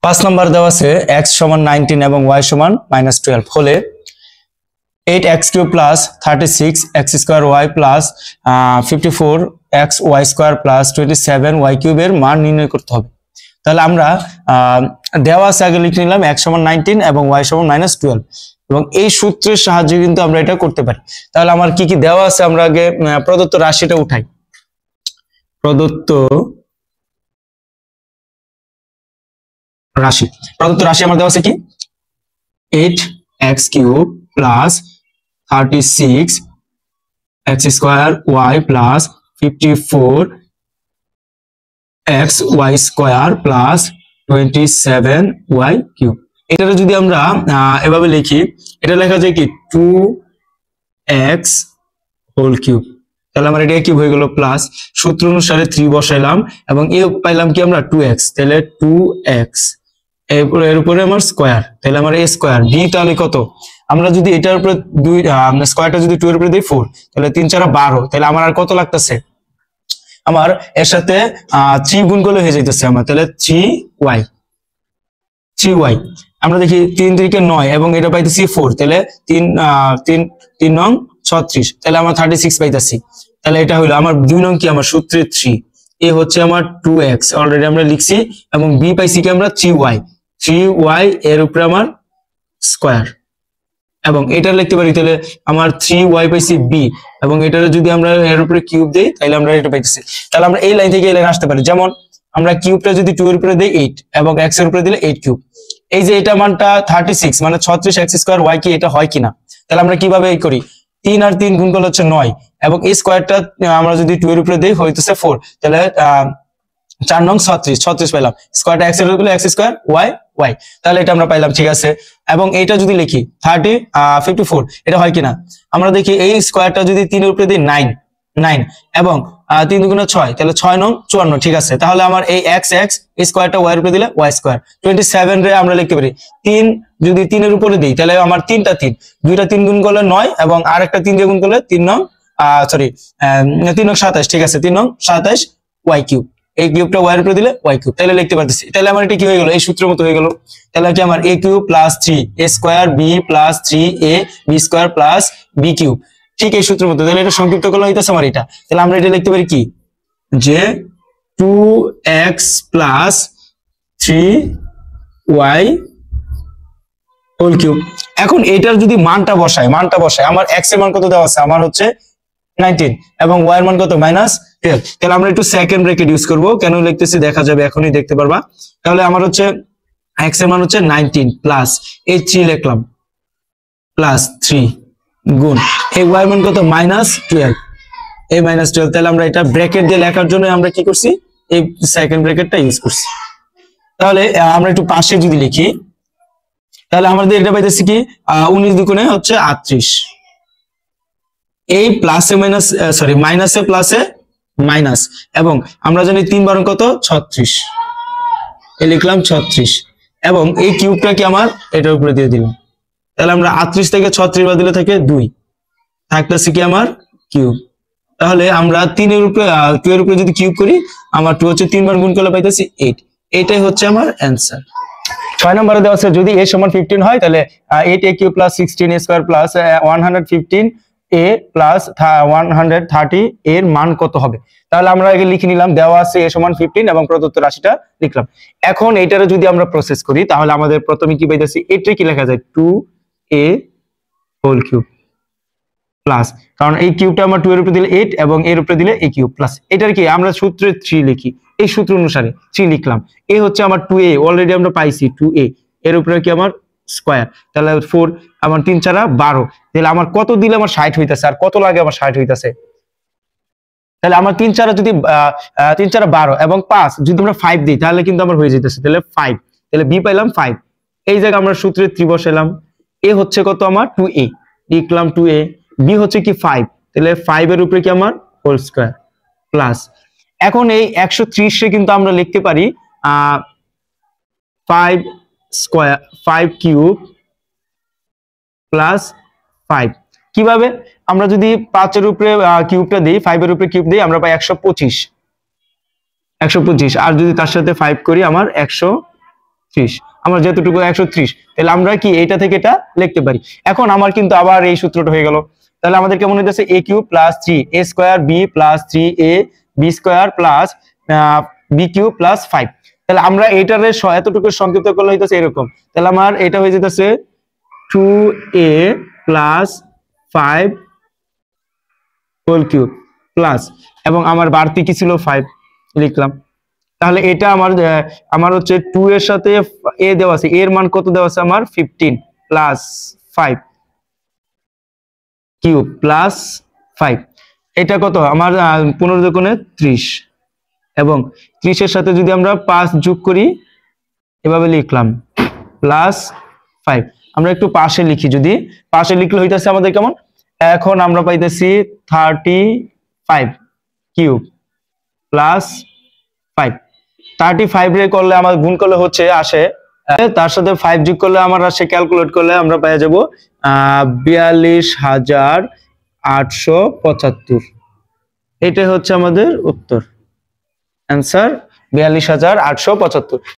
5 number দেওয়া আছে x সমান 19 এবং y সমান -12 হলে 8x³ plus 36x² y plus 54xy² plus 27y³ এর মান নির্ণয় করতে হবে। তাহলে আমরা দেওয়া আছে আগে লিখে নিলাম x সমান 19 এবং y সমান -12 এবং এই সূত্রের সাহায্যে কিন্তু আমরা এটা করতে পারি। তাহলে আমার কি কি দেওয়া আছে আমরা আগে প্রদত্ত রাশিটা উঠাই। প্রদত্ত রাশি আমার দেওয়া আছে কি 8x³ plus 36x² y plus 54xy² plus 27y³ এটা যদি আমরা এভাবে লিখি, এটা লেখা যায় কি 2x হোল কিউব। তাহলে আমার এটা কিউব হয়ে গেল প্লাস সূত্র অনুসারে 3 বসাইলাম এবং এ পাইলাম কি আমরা 2x, তাহলে 2x এর উপরে আমার স্কয়ার, তাহলে আমার a স্কয়ার b তাহলে কত, আমরা যদি এটার উপরে 2 স্কয়ারটা যদি 2 এর উপরে দেই 4, তাহলে 3 4 12, তাহলে আমার আর কত লাগতেছে, আমার এর সাথে 3 গুণ করলে হয়ে যাইতেছে আমার, তাহলে 3y আমরা দেখি 3 3 9 এবং এটা পাইতেছি 4, তাহলে 3 9 36, তাহলে আমরা 36 পাইতেছি। তাহলে এটা হলো আমার 2 নং কি আমার সূত্রে 3, এ হচ্ছে আমার 2x অলরেডি আমরা লিখছি এবং b পাইছি কি আমরা 3y এর উপরে আমার স্কয়ার এবং এটা লিখতে পারি, তাহলে আমার 3y পাইছি b এবং এটা যদি আমরা এর উপরে কিউব দেই তাহলে আমরা এটা পাইতেছি। তাহলে আমরা এই লাইন থেকে এই লাইন আসতে পারি, যেমন আমরা কিউবটা যদি 2 এর উপরে দেই 8 এবং x এর উপরে দিলে 8 কিউব, এই যে এটা মানটা 36 মানে 36x² y কি এটা হয় কিনা, তাহলে আমরা কিভাবে এই করি 3 আর 3 গুণ করলে হচ্ছে 9 এবং এই স্কয়ারটা আমরা যদি 2 এর উপরে দেই হইতেছে 4, তাহলে 4 নং 36 পাইলাম, স্কয়ারটা x এর উপরে x স্কয়ার y, তাহলে এটা আমরা পাইলাম, ঠিক আছে। এবং এটা যদি লিখি 54 এটা হয় কিনা আমরা দেখি, এই স্কয়ারটা যদি 3 এর উপরে দেই 9 এবং 3 দুগুণে 6, তাহলে 6 নং 54, ঠিক আছে। তাহলে আমার এই x স্কয়ারটা y এর উপরে দিলে y স্কয়ার 27 রে আমরা লিখতে পারি 3 যদি 3 এর উপরে দেই তাহলে আমার 3টা 3 দুইটা 3 গুণ করলে 9 এবং আরেকটা 3 দিয়ে গুণ করলে 3 নং 27, ঠিক আছে 3 নং 27 y³ এই কিউবটা y এর উপরে দিলে y³, তাহলে লিখতে পারতেছি। তাহলে আমার এটা কি হয়ে গেল, এই সূত্রের মতো হয়ে গেল। তাহলে কি আমার a³ plus 3a² b plus 3a b² plus b³ ঠিক এই সূত্রের মতো। তাহলে এটা সংক্ষিপ্ত করলে হইতাছে আমার এটা, তাহলে আমরা এটা লিখতে পারি কি যে 2x plus 3y whole cube. এখন এটার যদি মানটা বসাই আমার x এর মান কত দেওয়া আছে, আমার হচ্ছে 19 এবং y এর মান কত -12, তাহলে আমরা একটু সেকেন্ড ব্র্যাকেট ইউজ করব, কেন লিখতেছি দেখা যাবে এখনই দেখতে পারবা। তাহলে আমার হচ্ছে x এর মান হচ্ছে 19 প্লাস এই 3 লিখলাম প্লাস 3 গুণ এই y এর মান কত -12, এই -12, তাহলে আমরা এটা ব্র্যাকেট দিয়ে লেখার জন্য আমরা কি করছি এই সেকেন্ড ব্র্যাকেটটা ইউজ করছি। তাহলে আমরা একটু পাশে যদি লিখি তাহলে আমাদের এটা পাইতেছি কি 19 দুগুণে হচ্ছে 38, এই প্লাসে মাইনাসে প্লাসে মাইনাস এবং আমরা জানি 3 বার কত 36, এই লিখলাম 36 এবং এই কিউবটা কি আমার এটার উপরে দিয়ে দিলাম, তাহলে আমরা 38 থেকে 36 বাদ দিলে থাকে 2, থাকতেছে কি আমার কিউব। তাহলে আমরা 3 এর উপরে 2 এর উপরে যদি কিউব করি আমার 2 হচ্ছে 3 বার গুণ করলে পাইতেছি 8, এটাই হচ্ছে আমার অ্যানসার। 6 নম্বরে দেওয়া আছে যদি a সমান 15 হয় তাহলে 8a³ plus 16a² plus 115a plus 130 এর মান কত হবে। তাহলে আমরা আগে লিখে নিলাম, দেওয়া আছে a সমান 15 এবং প্রদত্ত রাশিটা লিখলাম। এখন এটারে যদি আমরা প্রসেস করি তাহলে আমাদের প্রথমে কি পাইতেছি, এটা কি লেখা যায় 2a হোল কিউব প্লাস, কারণ এই কিউবটা আমরা 2 এর উপরে দিলে 8 এবং এর উপরে দিলে a³ প্লাস এটার কি আমরা সূত্রে 3 লিখি, এই সূত্র অনুসারে 3 লিখলাম, এ হচ্ছে আমার 2a অলরেডি আমরা পাইছি 2a এর উপরে কি আমার স্কয়ার, তাহলে 4 আমার 3 4 12, তাহলে আমার কত দিলে আমার 60 হইতাছে আর কত লাগে আমার 60 হইতাছে, তাহলে আমার 3 4 যদি 3 4 12 এবং 5 যদি আমরা 5 দিই তাহলে কিন্তু আমার হয়ে যাইতেছে, তাহলে 5, তাহলে b পাইলাম 5, এই জায়গা আমরা সূত্রে 3 বসাইলাম, a হচ্ছে কত আমার 2a লিখলাম 2a, b হচ্ছে কি 5, তাহলে 5 এর উপরে কি আমার হোল স্কয়ার প্লাস, এখন এই 130 এ কিন্তু আমরা লিখতে পারি 5 কিউব প্লাস 5, কিভাবে আমরা যদি 5 এর উপরে কিউবটা দেই 5 এর উপরে কিউব দেই আমরা পাই 125 আর যদি তার সাথে 5 করি আমার 100 30, আমার যেতটুকু 130, তাহলে আমরা কি এটা থেকে এটা লিখতে পারি। এখন আমার কিন্তু আবার এই সূত্রটা হয়ে গেল, তাহলে আমাদের কেমন হইতেছে a cube plus 3a square b plus 3a b square plus b cube plus 5। তাহলে আমরা এটার এতটুকু সংক্ষিপ্ত করলে হইতেছে এরকম, তাহলে আমার এটা হয়ে যেতেছে 2a plus 5 whole cube plus, এবং আমার বাড়তি কি ছিল 5 লিখলাম। তাহলে এটা আমার হচ্ছে 2 এর সাথে a দেওয়া আছে, এর মান কত দেওয়া আছে আমার 15 প্লাস 5 কিউব প্লাস 5, এটা কত আমার 15 দুগুণে 30, এবং 30 এর সাথে যদি আমরা 5 যোগ করি এভাবে লিখলাম প্লাস 5। আমরা একটু পাশে লিখি, যদি পাশে লিখলে হইতাছে আমাদের কেমন, এখন আমরা পাইতেছি 35 কিউব প্লাস 5। 35 রে করলে আমার গুণ করলে হচ্ছে আসে, তার সাথে 5 যোগ করলে আমার আসে, ক্যালকুলেট করলে আমরা পেয়ে যাব 42,875। এটাই হচ্ছে আমাদের উত্তর, অ্যান্সার 42,875।